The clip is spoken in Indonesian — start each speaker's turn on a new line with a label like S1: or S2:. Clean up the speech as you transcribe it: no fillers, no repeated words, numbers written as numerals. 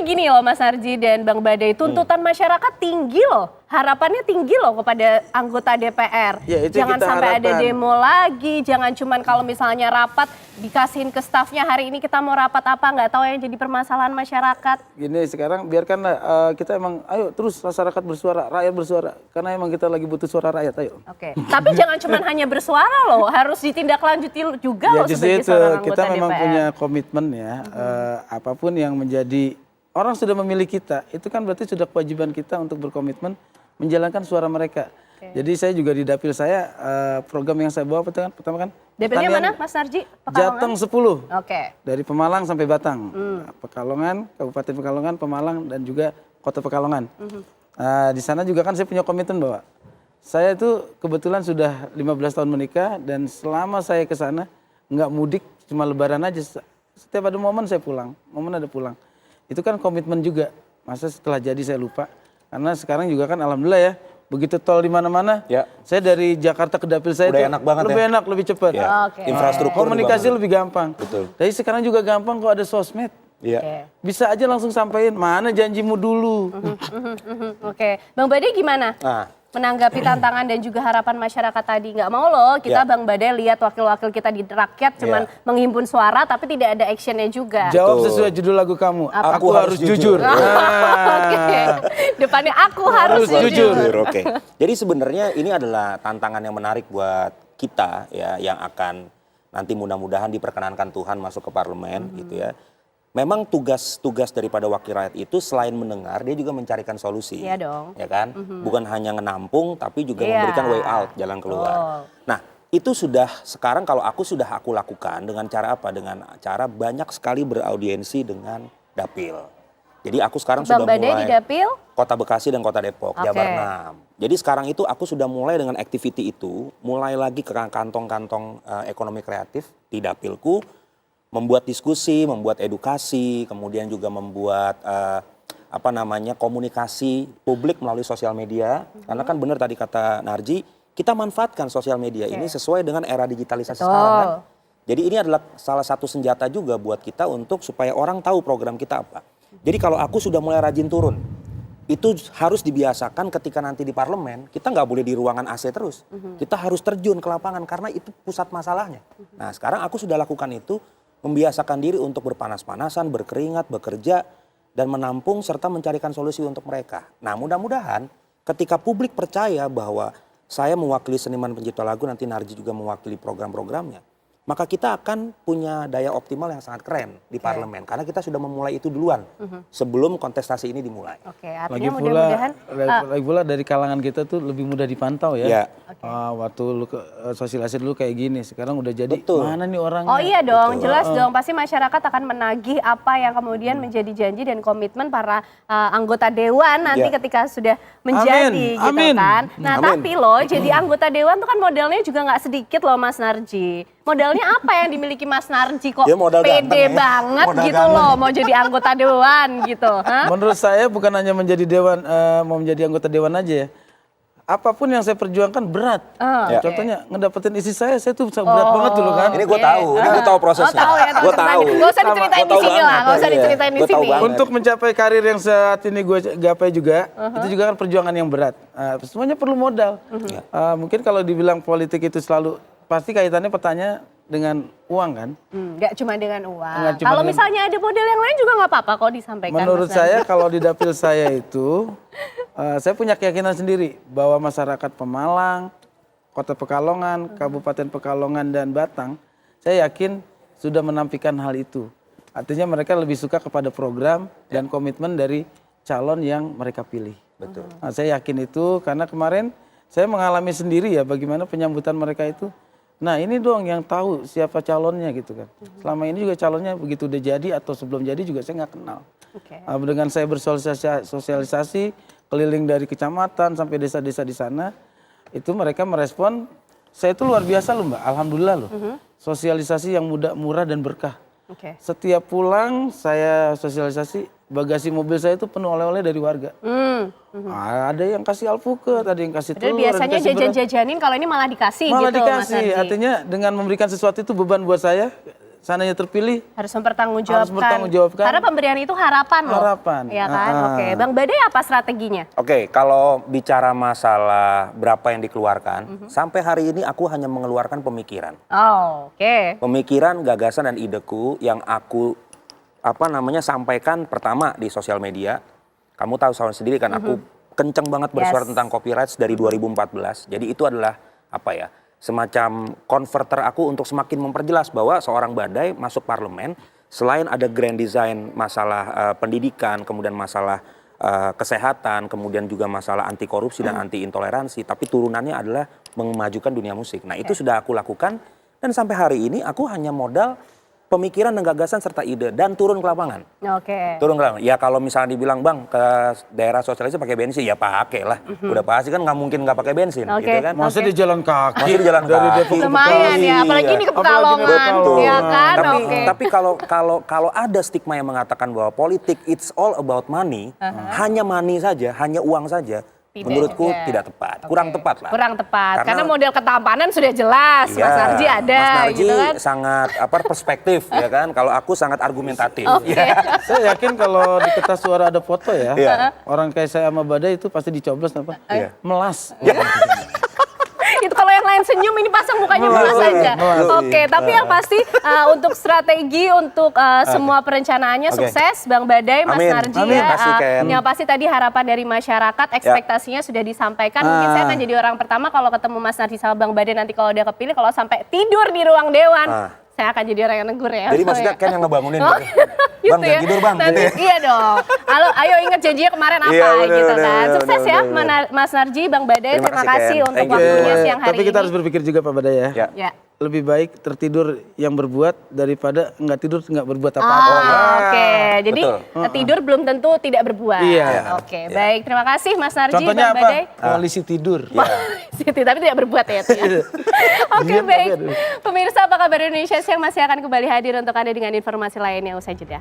S1: Tapi gini loh Mas Narji dan Bang Badai, tuntutan masyarakat tinggi loh. Harapannya tinggi loh kepada anggota DPR.
S2: Ya, itu
S1: jangan
S2: kita
S1: sampai
S2: harapkan.
S1: ada demo lagi, jangan cuman kalau misalnya rapat dikasihin ke stafnya hari ini kita mau rapat apa, nggak tahu yang jadi permasalahan masyarakat.
S2: Gini sekarang biarkanlah kita emang ayo terus masyarakat bersuara, rakyat bersuara. Karena emang kita lagi butuh suara rakyat, ayo.
S1: Oke. Tapi jangan cuman hanya bersuara loh, harus ditindaklanjuti juga loh sebagai seorang anggota
S2: kita memang
S1: DPR.
S2: punya komitmen ya, apapun yang menjadi orang sudah memilih kita, itu kan berarti sudah kewajiban kita untuk berkomitmen menjalankan suara mereka. Jadi saya juga di dapil saya program yang saya bawa pertama kan
S1: Dapilnya mana Mas Narji?
S2: Jateng 10.
S1: Oke.
S2: Dari Pemalang sampai Batang. Pekalongan, Kabupaten Pekalongan, Pemalang dan juga Kota Pekalongan. Di sana juga kan saya punya komitmen bahwa saya itu kebetulan sudah 15 tahun menikah dan selama saya ke sana nggak mudik, cuma lebaran aja. Setiap ada momen saya pulang, momen ada pulang. Itu kan komitmen juga. Masa setelah jadi saya lupa. Karena sekarang juga kan alhamdulillah ya, begitu tol di mana-mana, saya dari Jakarta ke dapil saya
S3: udah
S2: itu
S3: enak banget
S2: lebih enak, lebih cepat.
S3: Infrastruktur
S2: komunikasi lebih gampang.
S3: Betul.
S2: Jadi sekarang juga gampang kok ada sosmed. Bisa aja langsung sampein, mana janjimu dulu.
S1: Oke, Bang Badai gimana? Menanggapi tantangan dan juga harapan masyarakat tadi. Nggak mau loh kita Bang Badai lihat wakil-wakil kita di rakyat cuman menghimpun suara tapi tidak ada actionnya juga.
S2: Jawab sesuai judul lagu kamu, aku harus jujur.
S1: Oke. Depannya aku harus jujur.
S3: Oke. Jadi sebenarnya ini adalah tantangan yang menarik buat kita ya, yang akan nanti mudah-mudahan diperkenankan Tuhan masuk ke parlemen gitu ya. Memang tugas daripada wakil rakyat itu selain mendengar, dia juga mencarikan solusi.
S1: Iya dong.
S3: Ya kan? Bukan hanya menampung, tapi juga memberikan way out, jalan keluar. Nah, itu sudah sekarang kalau aku lakukan dengan cara apa? Dengan cara banyak sekali beraudiensi dengan dapil. Jadi aku sekarang sudah mulai
S1: di dapil?
S3: Kota Bekasi dan Kota Depok, Jabar 6. Jadi sekarang itu aku sudah mulai dengan activity itu, mulai lagi ke kantong-kantong ekonomi kreatif di dapilku, membuat diskusi, membuat edukasi, kemudian juga membuat komunikasi publik melalui sosial media. Karena kan benar tadi kata Narji, kita manfaatkan sosial media ini sesuai dengan era digitalisasi sekarang kan. Jadi ini adalah salah satu senjata juga buat kita untuk supaya orang tahu program kita apa. Jadi kalau aku sudah mulai rajin turun, itu harus dibiasakan ketika nanti di parlemen, kita nggak boleh di ruangan AC terus. Kita harus terjun ke lapangan karena itu pusat masalahnya. Nah sekarang aku sudah lakukan itu, membiasakan diri untuk berpanas-panasan, berkeringat, bekerja, dan menampung serta mencarikan solusi untuk mereka. Nah mudah-mudahan ketika publik percaya bahwa saya mewakili seniman pencipta lagu, nanti Narji juga mewakili program-programnya, maka kita akan punya daya optimal yang sangat keren di parlemen. Karena kita sudah memulai itu duluan sebelum kontestasi ini dimulai.
S1: Artinya mudah-mudahan.
S2: Lagi pula dari kalangan kita tuh lebih mudah dipantau ya. Waktu lu sosialisasi dulu kayak gini, sekarang udah jadi mana nih orangnya.
S1: Oh iya dong, jelas dong. Pasti masyarakat akan menagih apa yang kemudian menjadi janji dan komitmen para anggota dewan nanti ketika sudah menjadi gitu kan. Nah tapi loh jadi anggota dewan tuh kan modalnya juga nggak sedikit loh Mas Narji. Modalnya apa yang dimiliki Mas Narji kok pede banget gitu loh mau jadi anggota dewan gitu.
S2: Menurut saya bukan hanya menjadi dewan, mau menjadi anggota dewan aja ya. Apapun yang saya perjuangkan berat. Contohnya ngedapetin isi saya tuh berat banget dulu kan.
S3: Ini gue tahu, gue tahu prosesnya. Gue tahu.
S1: Gak usah diceritain di sini lah, gak usah diceritain di sini.
S2: Untuk mencapai karir yang saat ini gue gapai juga, itu juga kan perjuangan yang berat. Semuanya perlu modal. Mungkin kalau dibilang politik itu selalu, pasti kaitannya pertanyaan dengan uang kan?
S1: Nggak cuma dengan uang. Kalau misalnya ada model yang lain juga nggak apa-apa kok disampaikan.
S2: Menurut saya kalau di dapil saya itu, saya punya keyakinan sendiri bahwa masyarakat Pemalang, Kota Pekalongan, Kabupaten Pekalongan dan Batang, saya yakin sudah menampilkan hal itu. Artinya mereka lebih suka kepada program dan komitmen dari calon yang mereka pilih.
S3: Betul.
S2: Nah, saya yakin itu karena kemarin saya mengalami sendiri ya bagaimana penyambutan mereka itu. Nah ini dong yang tahu siapa calonnya gitu kan. Selama ini juga calonnya begitu udah jadi atau sebelum jadi juga saya nggak kenal. Dengan saya bersosialisasi keliling dari kecamatan sampai desa-desa di sana, itu mereka merespon, saya itu luar biasa loh Mbak, alhamdulillah loh. Sosialisasi yang mudah, murah dan berkah. Setiap pulang saya sosialisasi, bagasi mobil saya itu penuh oleh-oleh dari warga. Ada yang kasih alpukat, ada yang kasih telur.
S1: Biasanya jajan-jajanin, kalau ini malah dikasih
S2: malah
S1: gitu
S2: dikasih.
S1: Mas Narji.
S2: Artinya dengan memberikan sesuatu itu beban buat saya sananya terpilih
S1: harus mempertanggungjawabkan. Karena pemberian itu harapan loh.
S2: Harapan.
S1: Ya kan? Oke. Bang Badai apa strateginya?
S3: Oke, kalau bicara masalah berapa yang dikeluarkan, sampai hari ini aku hanya mengeluarkan pemikiran.
S1: Oh, oke.
S3: Pemikiran, gagasan dan ideku yang aku sampaikan pertama di sosial media. Kamu tahu sendiri kan aku kenceng banget bersuara tentang copyright dari 2014. Jadi itu adalah semacam converter aku untuk semakin memperjelas bahwa seorang Badai masuk parlemen selain ada grand design masalah pendidikan, kemudian masalah kesehatan, kemudian juga masalah anti korupsi dan anti intoleransi, tapi turunannya adalah memajukan dunia musik. Nah, itu sudah aku lakukan dan sampai hari ini aku hanya modal pemikiran dan gagasan serta ide dan turun ke lapangan.
S1: Oke.
S3: Turun ke lapangan. Ya kalau misalnya dibilang Bang ke daerah sosialisasi pakai bensin, ya pakai lah. Udah pasti kan nggak mungkin nggak pakai bensin, gitu kan?
S2: Masa di jalan kaki.
S3: Masih di jalan
S2: dari
S3: kaki.
S2: Depok ke
S1: Lumayan ya, apalagi ini ke Pekalongan, ya kan?
S3: Tapi kalau ada stigma yang mengatakan bahwa politik it's all about money, hanya money saja, hanya uang saja. Menurutku tidak tepat, kurang tepat lah.
S1: Kurang tepat, karena model ketampanan sudah jelas,
S3: iya,
S1: Mas Narji ada.
S3: Mas Narji
S1: gitu kan?
S3: sangat perspektif ya kan, kalau aku sangat argumentatif.
S2: Saya yakin kalau di kertas suara ada foto ya, orang kayak saya sama Badai itu pasti dicoblos apa? Melas.
S1: Itu kalau yang lain senyum, ini pasang mukanya melas aja. Oke, tapi yang pasti untuk strategi untuk semua perencanaannya sukses, Bang Badai, Mas Narji ya. Yang pasti tadi harapan dari masyarakat, ekspektasinya sudah disampaikan. Mungkin saya akan jadi orang pertama kalau ketemu Mas Narji sama Bang Badai nanti kalau udah kepilih, kalau sampai tidur di ruang dewan. Saya akan jadi orang yang negur ya.
S3: Jadi maksudnya Ken yang ngebangunin.
S1: Gitu
S3: Bang,
S1: ya.
S3: jangan tidur Bang.
S1: Nanti,
S3: gitu ya.
S1: Iya dong. Ayo ingat janjinya kemarin apa gitu kan. Sukses ya Mas Narji, Bang Badai. Terima kasih untuk waktunya siang hari ini.
S2: Tapi kita harus berpikir juga Pak Badai ya. Lebih baik tertidur yang berbuat daripada nggak tidur nggak berbuat apa-apa.
S1: Oke, jadi tidur belum tentu tidak berbuat.
S2: Iya.
S1: Oke, baik. Terima kasih Mas Narji,
S2: Contohnya
S1: Bang Badai.
S2: Koalisi tidur.
S1: Tapi tidak berbuat ya. Oke, baik. Pemirsa, apa kabar Indonesia Siang masih akan kembali hadir untuk Anda dengan informasi lainnya usai jeda.